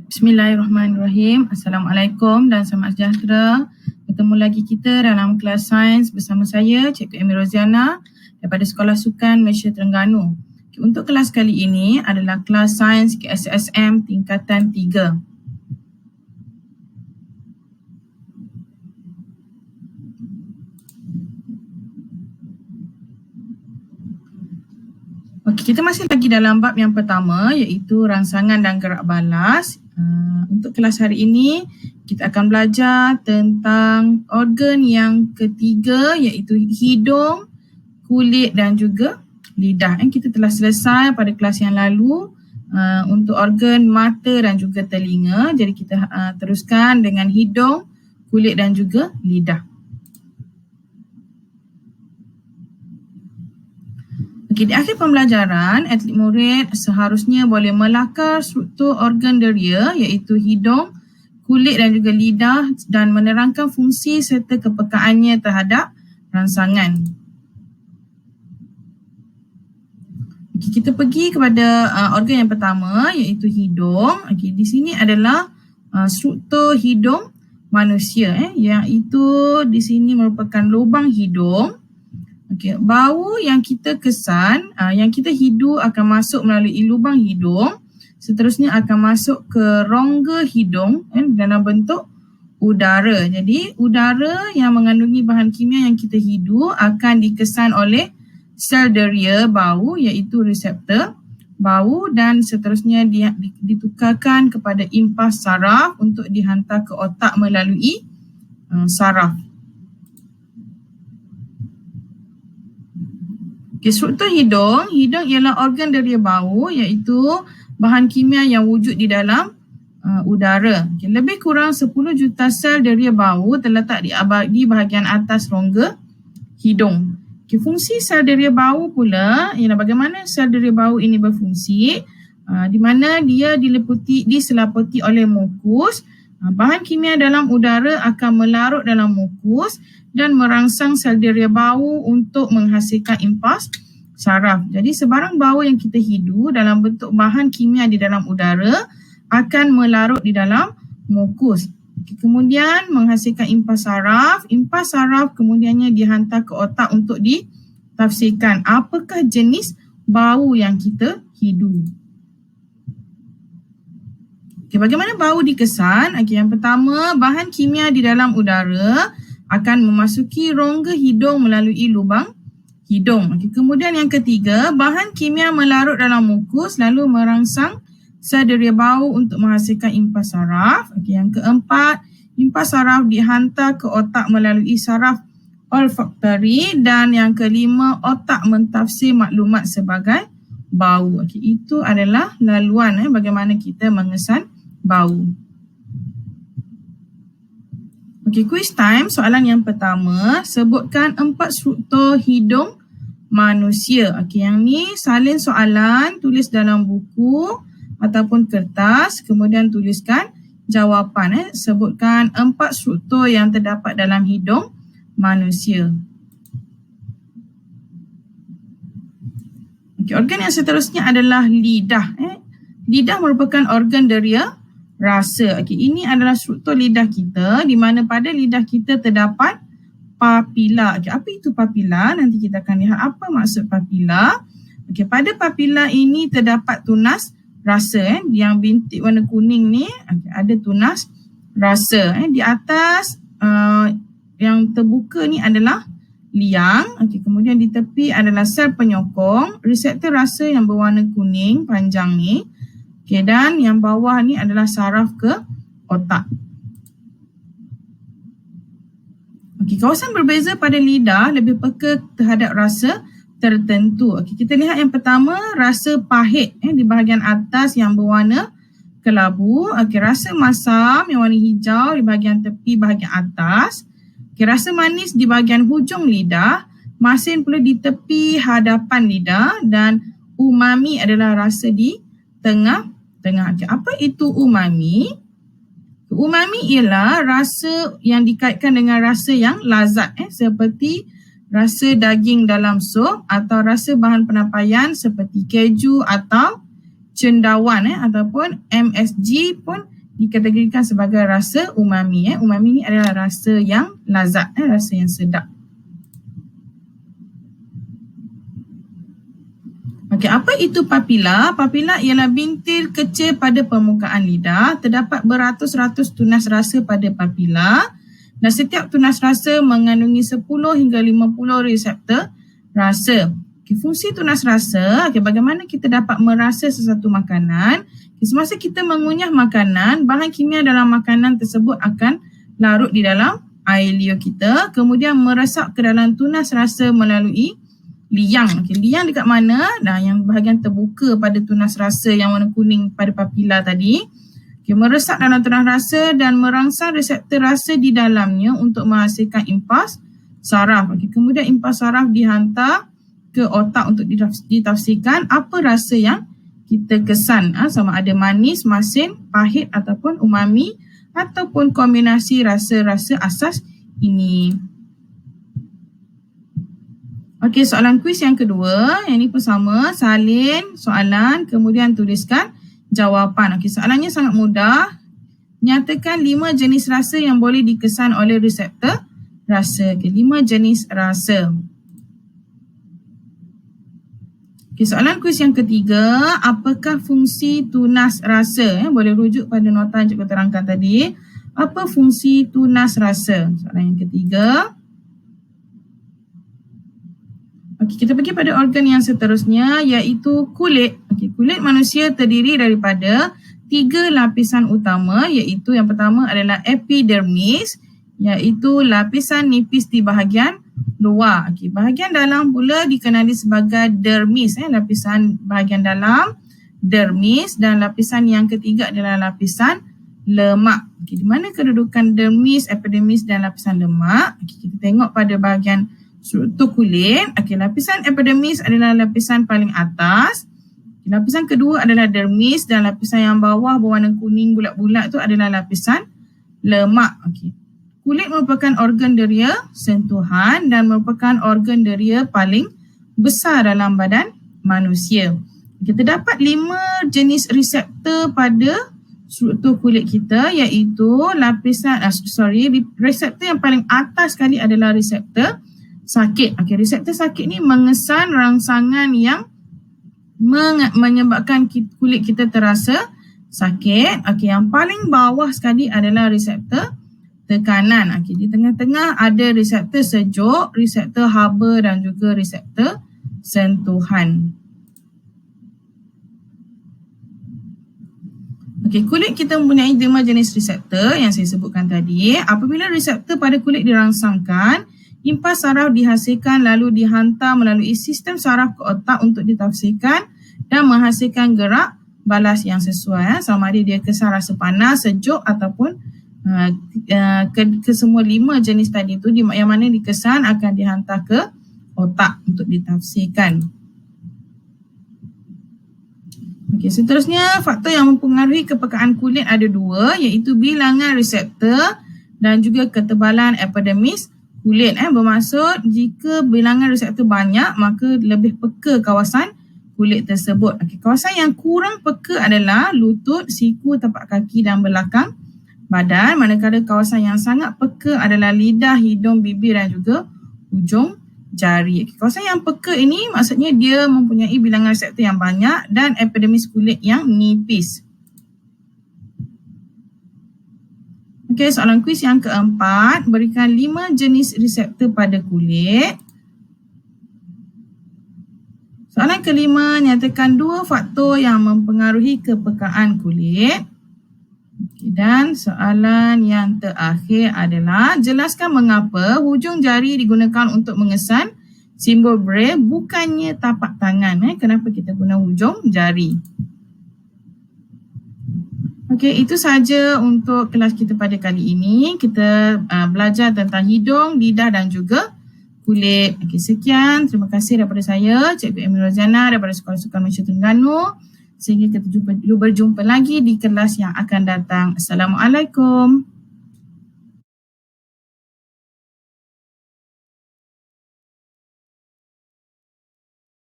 Bismillahirrahmanirrahim. Assalamualaikum dan selamat sejahtera. Bertemu lagi kita dalam kelas sains bersama saya, Cikgu Amy Roziana daripada Sekolah Sukan Malaysia Terengganu. Untuk kelas kali ini adalah kelas sains KSSM tingkatan 3. Okey, kita masih lagi dalam bab yang pertama iaitu rangsangan dan gerak balas. Untuk kelas hari ini kita akan belajar tentang organ yang ketiga iaitu hidung, kulit dan juga lidah. Kita telah selesai pada kelas yang lalu untuk organ mata dan juga telinga. Jadi kita teruskan dengan hidung, kulit dan juga lidah. Di akhir pembelajaran, atlet murid seharusnya boleh melakar struktur organ deria iaitu hidung, kulit dan juga lidah dan menerangkan fungsi serta kepekaannya terhadap rangsangan. Kita pergi kepada organ yang pertama iaitu hidung. Di sini adalah struktur hidung manusia iaitu di sini merupakan lubang hidung. Bau yang kita kesan, yang kita hidu akan masuk melalui lubang hidung, seterusnya akan masuk ke rongga hidung dalam bentuk udara. Jadi udara yang mengandungi bahan kimia yang kita hidu akan dikesan oleh sel deria bau iaitu reseptor bau dan seterusnya ditukarkan kepada impas saraf untuk dihantar ke otak melalui saraf. Struktur hidung ialah organ deria bau iaitu bahan kimia yang wujud di dalam udara. Lebih kurang 10 juta sel deria bau terletak di bahagian atas rongga hidung. Fungsi sel deria bau pula ialah bagaimana sel deria bau ini berfungsi, di mana dia diselaputi oleh mukus. Bahan kimia dalam udara akan melarut dalam mukus dan merangsang sel deria bau untuk menghasilkan impas saraf. Jadi sebarang bau yang kita hidu dalam bentuk bahan kimia di dalam udara akan melarut di dalam mukus. Kemudian menghasilkan impas saraf. Impas saraf kemudiannya dihantar ke otak untuk ditafsirkan apakah jenis bau yang kita hidu. Bagaimana bau dikesan? Yang pertama, bahan kimia di dalam udara akan memasuki rongga hidung melalui lubang hidung. Kemudian yang ketiga, bahan kimia melarut dalam mukus lalu merangsang sel deria bau untuk menghasilkan impas saraf. Yang keempat, impas saraf dihantar ke otak melalui saraf olfaktori dan yang kelima, otak mentafsir maklumat sebagai bau. Itu adalah laluan bagaimana kita mengesan bau. Quiz time. Soalan yang pertama, sebutkan 4 struktur hidung manusia. Yang ni salin soalan, tulis dalam buku ataupun kertas, kemudian tuliskan jawapan. Sebutkan 4 struktur yang terdapat dalam hidung manusia. Organ yang seterusnya adalah lidah. Lidah merupakan organ deria rasa. Ini adalah struktur lidah kita di mana pada lidah kita terdapat papila. Apa itu papila? Nanti kita akan lihat apa maksud papila. Pada papila ini terdapat tunas rasa. Yang bintik warna kuning ni ada tunas rasa. Di atas yang terbuka ni adalah liang. Kemudian di tepi adalah sel penyokong, reseptor rasa yang berwarna kuning panjang ni. Dan yang bawah ni adalah saraf ke otak. Kawasan berbeza pada lidah lebih peka terhadap rasa tertentu. Kita lihat yang pertama, rasa pahit di bahagian atas yang berwarna kelabu. Rasa masam yang warna hijau di bahagian tepi bahagian atas. Rasa manis di bahagian hujung lidah. Masin pula di tepi hadapan lidah dan umami adalah rasa di tengah. Apa itu umami? Umami ialah rasa yang dikaitkan dengan rasa yang lazat seperti rasa daging dalam sup atau rasa bahan penampaian seperti keju atau cendawan ataupun MSG pun dikategorikan sebagai rasa umami. Umami ni adalah rasa yang lazat, rasa yang sedap. Okey, apa itu papila? Papila ialah bintil kecil pada permukaan lidah. Terdapat beratus-ratus tunas rasa pada papila dan setiap tunas rasa mengandungi 10 hingga 50 reseptor rasa. Okay, fungsi tunas rasa, bagaimana kita dapat merasa sesuatu makanan. Semasa kita mengunyah makanan, bahan kimia dalam makanan tersebut akan larut di dalam air liur kita, kemudian meresap ke dalam tunas rasa melalui liang. Liang dekat mana? Nah, yang bahagian terbuka pada tunas rasa yang warna kuning pada papila tadi. Meresap dalam tunas rasa dan merangsang reseptor rasa di dalamnya untuk menghasilkan impas saraf. Kemudian impas saraf dihantar ke otak untuk ditafsirkan apa rasa yang kita kesan, sama ada manis, masin, pahit ataupun umami ataupun kombinasi rasa-rasa asas ini. Okey, soalan kuis yang kedua, yang ini pun sama, salin soalan kemudian tuliskan jawapan. Okey, soalannya sangat mudah. Nyatakan 5 jenis rasa yang boleh dikesan oleh reseptor rasa. Okey, 5 jenis rasa. Okay, soalan kuis yang ketiga, apakah fungsi tunas rasa? Boleh rujuk pada nota yang cikgu terangkan tadi. Apa fungsi tunas rasa? Soalan yang ketiga. Okay, kita pergi pada organ yang seterusnya iaitu kulit. Okay, kulit manusia terdiri daripada 3 lapisan utama iaitu yang pertama adalah epidermis iaitu lapisan nipis di bahagian luar. Okay, bahagian dalam pula dikenali sebagai dermis, lapisan bahagian dalam dermis, dan lapisan yang ketiga adalah lapisan lemak. Okay, di mana kedudukan dermis, epidermis dan lapisan lemak? Okay, kita tengok pada bahagian struktur kulit. Okay, lapisan epidermis adalah lapisan paling atas. Okay, lapisan kedua adalah dermis dan lapisan yang bawah berwarna kuning bulat-bulat tu adalah lapisan lemak. Okay. Kulit merupakan organ deria sentuhan dan merupakan organ deria paling besar dalam badan manusia. Kita dapat 5 jenis reseptor pada struktur kulit kita iaitu reseptor yang paling atas sekali adalah reseptor sakit. Okey, reseptor sakit ni mengesan rangsangan yang menyebabkan kulit kita terasa sakit. Okey, yang paling bawah sekali adalah reseptor tekanan. Okey, di tengah-tengah ada reseptor sejuk, reseptor haba dan juga reseptor sentuhan. Okey, kulit kita mempunyai 5 jenis reseptor yang saya sebutkan tadi. Apabila reseptor pada kulit dirangsangkan, impas saraf dihasilkan lalu dihantar melalui sistem saraf ke otak untuk ditafsirkan dan menghasilkan gerak balas yang sesuai. Sama ada dia kesan rasa panas, sejuk ataupun ke semua 5 jenis tadi tu yang mana dikesan akan dihantar ke otak untuk ditafsirkan. Okey, seterusnya faktor yang mempengaruhi kepekaan kulit ada 2 iaitu bilangan reseptor dan juga ketebalan epidermis kulit. Bermaksud jika bilangan reseptor banyak maka lebih peka kawasan kulit tersebut. Okey, kawasan yang kurang peka adalah lutut, siku, tapak kaki dan belakang badan, manakala kawasan yang sangat peka adalah lidah, hidung, bibir dan juga hujung jari. Kawasan yang peka ini maksudnya dia mempunyai bilangan reseptor yang banyak dan epidermis kulit yang nipis. Okey, soalan kuis yang keempat, berikan 5 jenis reseptor pada kulit. Soalan kelima, nyatakan 2 faktor yang mempengaruhi kepekaan kulit. Okay, dan soalan yang terakhir adalah jelaskan mengapa hujung jari digunakan untuk mengesan simbol braille bukannya tapak tangan. Kenapa kita guna hujung jari? Okey, itu sahaja untuk kelas kita pada kali ini. Kita belajar tentang hidung, lidah dan juga kulit. Okey, sekian. Terima kasih daripada saya, Cikgu Amy Roziana daripada Sekolah Sukan Malaysia Terengganu. Sehingga kita berjumpa lagi di kelas yang akan datang. Assalamualaikum.